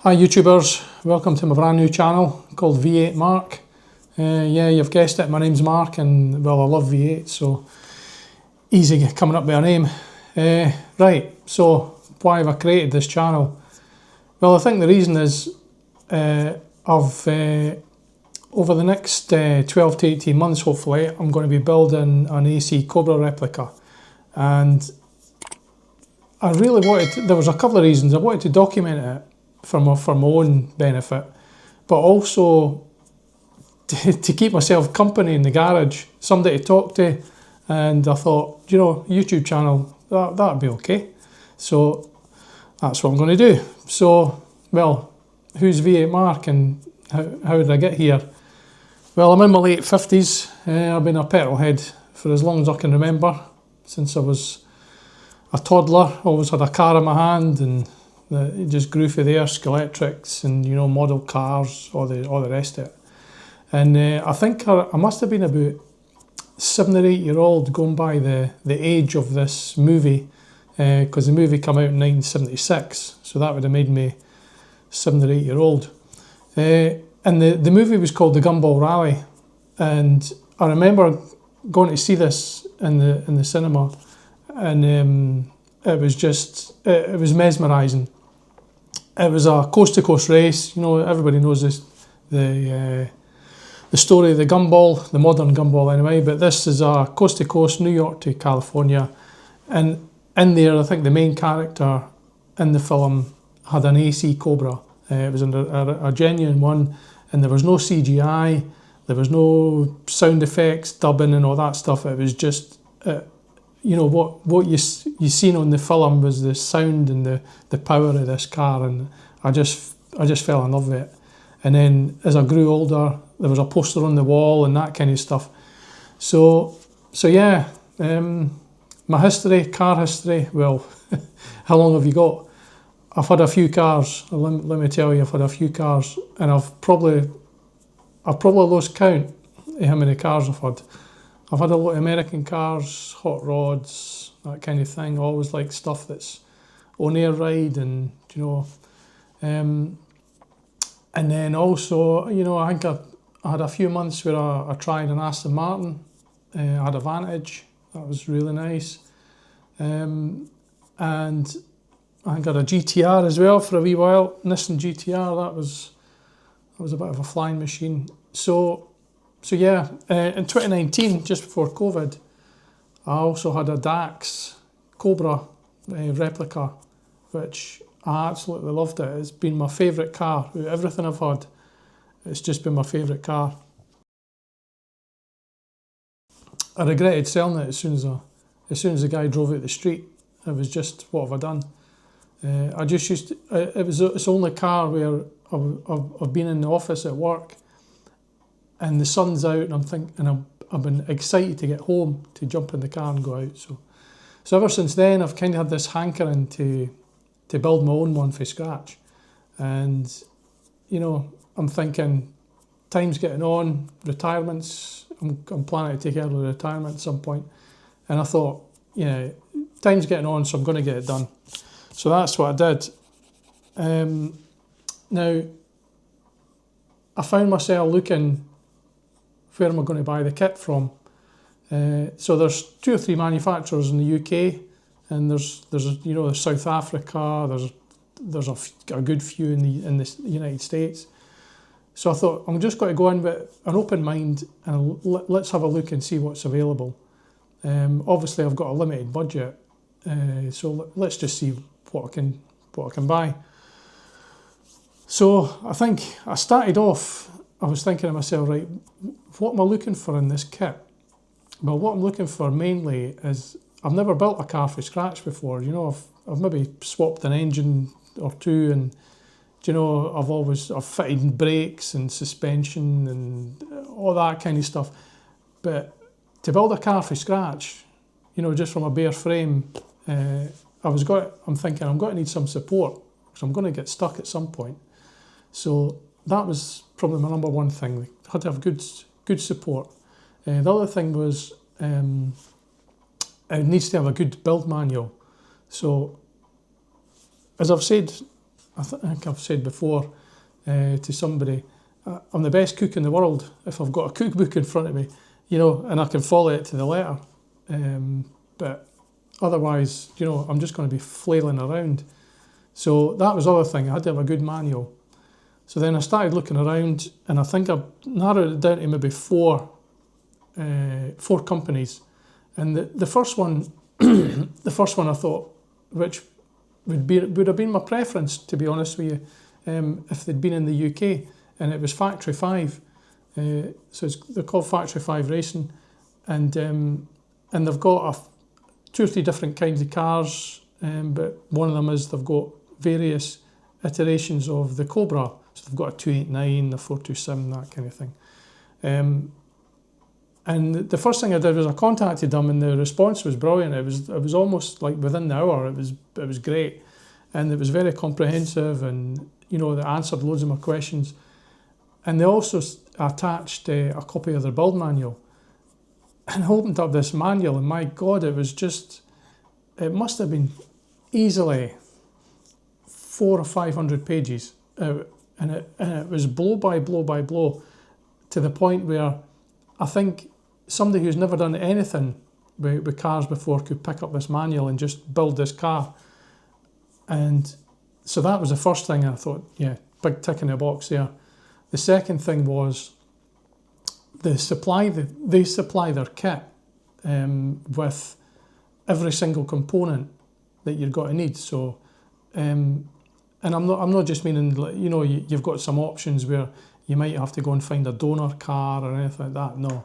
Hi YouTubers, welcome to my brand new channel called V8 Mark. Yeah, you've guessed it, my name's Mark and well I love V8, so easy coming up with a name. Right, so why have I created this channel? Well, I think the reason is over the next 12 to 18 months hopefully I'm going to be building an AC Cobra replica, and I really wanted, there was a couple of reasons. I wanted to document it for my own benefit, but also to keep myself company in the garage, somebody to talk to, and I thought, you know, YouTube channel, that'd be okay. So that's what I'm going to do. So, well, who's V8 Mark and how did I get here? Well, I'm in my late 50s. I've been a petrol head for as long as I can remember, since I was a toddler. Always had a car in my hand, and it just grew from there, Skeletrics and, you know, model cars, all the rest of it. And I think I must have been about 7 or 8 year old, going by the age of this movie, because the movie came out in 1976, so that would have made me 7 or 8 year old. And the movie was called The Gumball Rally, and I remember going to see this in the cinema, and it was mesmerising. It was a coast to coast race. You know, everybody knows this, the story of the gumball, the modern gumball anyway, but this is a coast to coast, New York to California, and in there I think the main character in the film had an AC Cobra. It was a genuine one, and there was no CGI, there was no sound effects, dubbing and all that stuff. It was just you know, what you seen on the film was the sound and the power of this car, and I just fell in love with it. And then as I grew older, there was a poster on the wall and that kind of stuff. So yeah, my history, car history, well, how long have you got? I've had a few cars, let me tell you, I've had a few cars, and I've probably lost count of how many cars I've had. I've had a lot of American cars, hot rods, that kind of thing. Always like stuff that's on air ride, and you know, and then also, you know, I think I had a few months where I tried an Aston Martin. I had a Vantage, that was really nice, and I got a GTR as well for a wee while. Nissan GTR, that was a bit of a flying machine. So yeah, in 2019, just before COVID, I also had a DAX Cobra replica, which I absolutely loved it. It's been my favourite car. Out of everything I've had, it's just been my favourite car. I regretted selling it as soon as the guy drove out the street. It was just, what have I done? I just used to, it's the only car where I've been in the office at work, and the sun's out, and I'm thinking, I've been excited to get home, to jump in the car and go out. So ever since then, I've kind of had this hankering to build my own one from scratch. And you know, I'm thinking, time's getting on, retirements. I'm planning to take early retirement at some point, and I thought, yeah, time's getting on, so I'm going to get it done. So that's what I did. Now, I found myself looking, where am I going to buy the kit from? So there's 2 or 3 manufacturers in the UK, and there's you know, there's South Africa, there's a good few in the United States. So I thought, I'm just going to go in with an open mind and let's have a look and see what's available. Obviously I've got a limited budget, so let's just see what I can buy. So I think I started off, I was thinking to myself, right, what am I looking for in this kit? Well, what I'm looking for mainly is, I've never built a car from scratch before. You know, I've maybe swapped an engine or two, and you know, I've fitted brakes and suspension and all that kind of stuff. But to build a car from scratch, you know, just from a bare frame, I'm thinking I'm going to need some support, because I'm going to get stuck at some point. So that was probably my number one thing. I had to have good support. The other thing was, it needs to have a good build manual. So, as I've said I think I've said before to somebody, I'm the best cook in the world if I've got a cookbook in front of me, you know, and I can follow it to the letter. But otherwise, you know, I'm just going to be flailing around. So that was the other thing. I had to have a good manual. So then I started looking around, and I think I've narrowed it down to maybe four companies. And the first one, the first one I thought, which would have been my preference, to be honest with you, if they'd been in the UK, and it was Factory 5. So they're called Factory 5 Racing, and they've got two or three different kinds of cars, but one of them is they've got various iterations of the Cobra. So they've got a 289, a 427, that kind of thing. And the first thing I did was I contacted them, and the response was brilliant. It was almost like within the hour. It was great, and it was very comprehensive, and you know, they answered loads of my questions. And they also attached a copy of their build manual. And I opened up this manual, and my God, it must have been easily 400 or 500 pages, and it was blow by blow by blow, to the point where I think somebody who's never done anything with cars before could pick up this manual and just build this car. And so that was the first thing. I thought, yeah, big tick in the box there. The second thing was they supply their kit with every single component that you've got to need. So, and I'm not just meaning, you know, you've got some options where you might have to go and find a donor car or anything like that. No,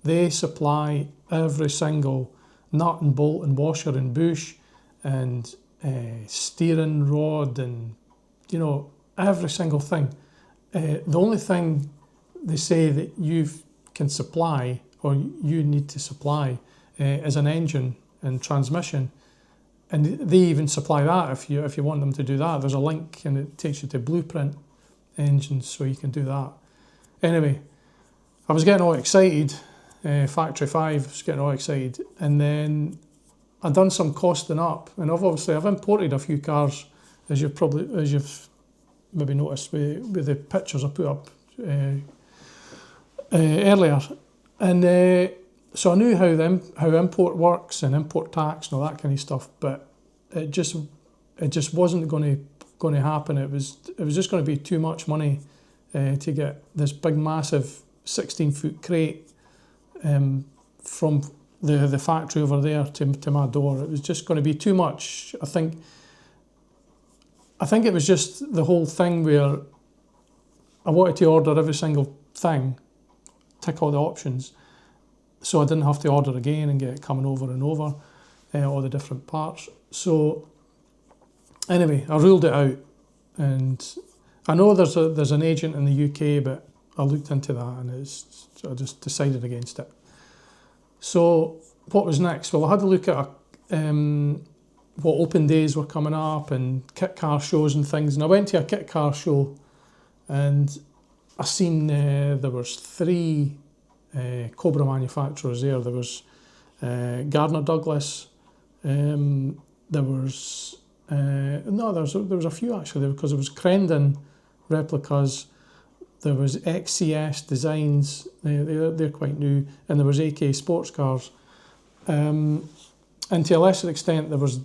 they supply every single nut and bolt and washer and bush and steering rod, and you know, every single thing. The only thing they say that you can supply, or you need to supply, is an engine and transmission, and they even supply that if you want them to do that. There's a link, and it takes you to Blueprint engines, so you can do that. Anyway, I was getting all excited. Factory 5 was getting all excited, and then I'd done some costing up, and I've imported a few cars, as you've maybe noticed with the pictures I put up earlier, and so I knew how import works and import tax and all that kind of stuff, but it just wasn't going to happen. It was just going to be too much money to get this big massive 16-foot crate from the factory over there to my door. It was just going to be too much. I think it was just the whole thing where I wanted to order every single thing, tick all the options, so I didn't have to order again and get it coming over and over, all the different parts. So anyway, I ruled it out, and I know there's an agent in the UK, but I looked into that, and I just decided against it. So what was next? Well, I had to look at what open days were coming up and kit car shows and things, and I went to a kit car show, and I seen there was 3 Cobra manufacturers there. There was Gardner Douglas, there was a few actually, because there was Crendon replicas, there was XCS designs, they're quite new, and there was AK sports cars, and to a lesser extent there was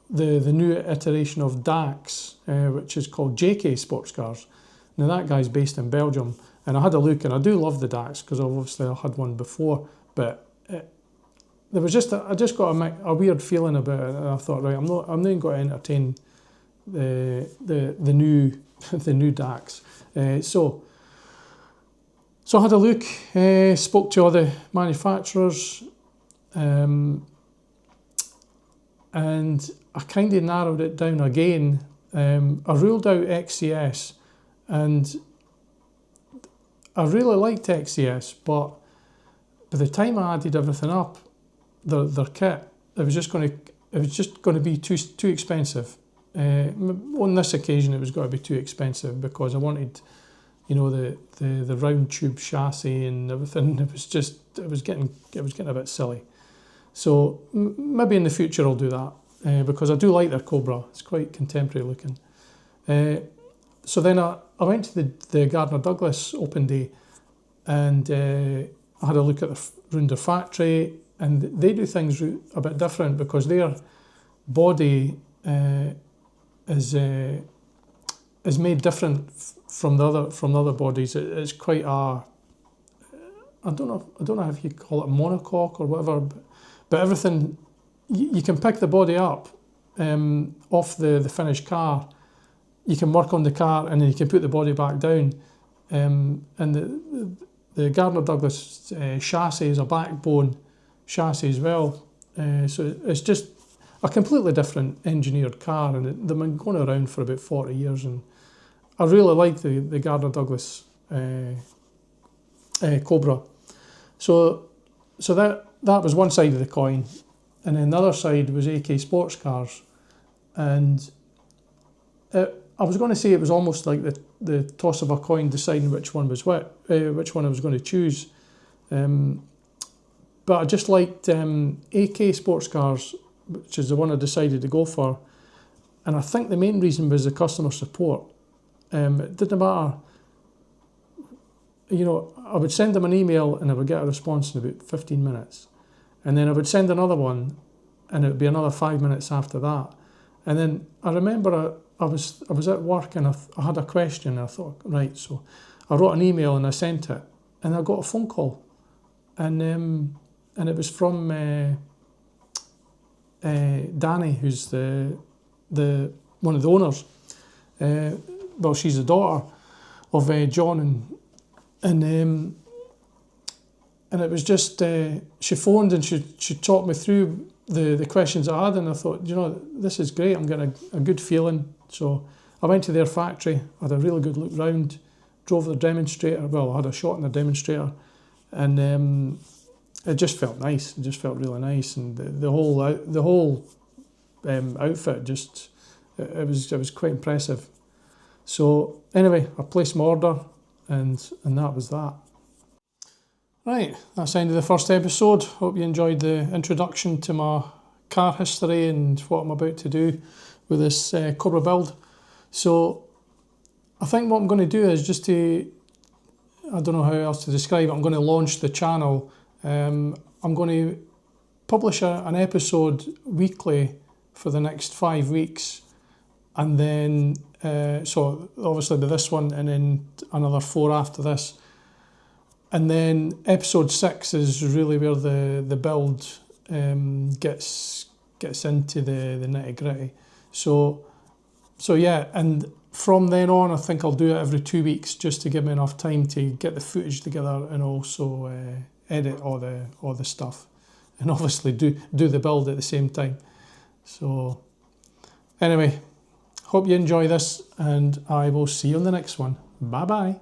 the new iteration of DAX, which is called JK sports cars. Now that guy's based in Belgium, and I had a look, and I do love the DAX because obviously I had one before, but there was I just got a weird feeling about it, and I thought, right, I'm not going to entertain the new the new DAX. So I had a look, spoke to all the manufacturers, and I kind of narrowed it down again. I ruled out XCS, and I really liked XCS, but by the time I added everything up, their kit, it was just going to be too expensive. On this occasion, it was going to be too expensive because I wanted, you know, the round tube chassis and everything. It was getting a bit silly. So maybe in the future I'll do that, because I do like their Cobra. It's quite contemporary looking. So then I went to the Gardner Douglas open day, and I had a look at around their factory, and they do things a bit different because their body is made different from the other bodies. It's quite a, I don't know if you call it monocoque or whatever, but everything, you can pick the body up off the finished car. You can work on the car and then you can put the body back down. And the Gardner Douglas chassis is a backbone chassis as well. So it's just a completely different engineered car, and they've been going around for about 40 years. And I really like the Gardner Douglas Cobra. So that was one side of the coin, and then the other side was AK sports cars. And I was going to say it was almost like the toss of a coin deciding which one was which one I was going to choose. But I just liked AK sports cars, which is the one I decided to go for. And I think the main reason was the customer support. It didn't matter. You know, I would send them an email and I would get a response in about 15 minutes. And then I would send another one and it would be another 5 minutes after that. And then I remember I was at work and I had a question, and I thought, right, so I wrote an email and I sent it, and I got a phone call. And it was from Danny, who's the one of the owners. Well, she's the daughter of John, and it was just she phoned and she talked me through the questions I had, and I thought, you know, this is great. I'm getting a good feeling. So I went to their factory, had a really good look round, drove the demonstrator. Well, I had a shot in the demonstrator, and it just felt nice. It just felt really nice, and the whole outfit just it was quite impressive. So anyway, I placed my order, and that was that. Right, that's the end of the first episode. Hope you enjoyed the introduction to my car history and what I'm about to do with this Cobra build. So I think what I'm going to do is just to, I don't know how else to describe it, I'm going to launch the channel. I'm going to publish an episode weekly for the next 5 weeks, and then so obviously with this one and then another 4 after this. And then episode 6 is really where the build gets into the nitty gritty. So yeah, and from then on I think I'll do it every 2 weeks just to give me enough time to get the footage together and also edit all the stuff, and obviously do the build at the same time. So anyway, hope you enjoy this, and I will see you on the next one. Bye bye.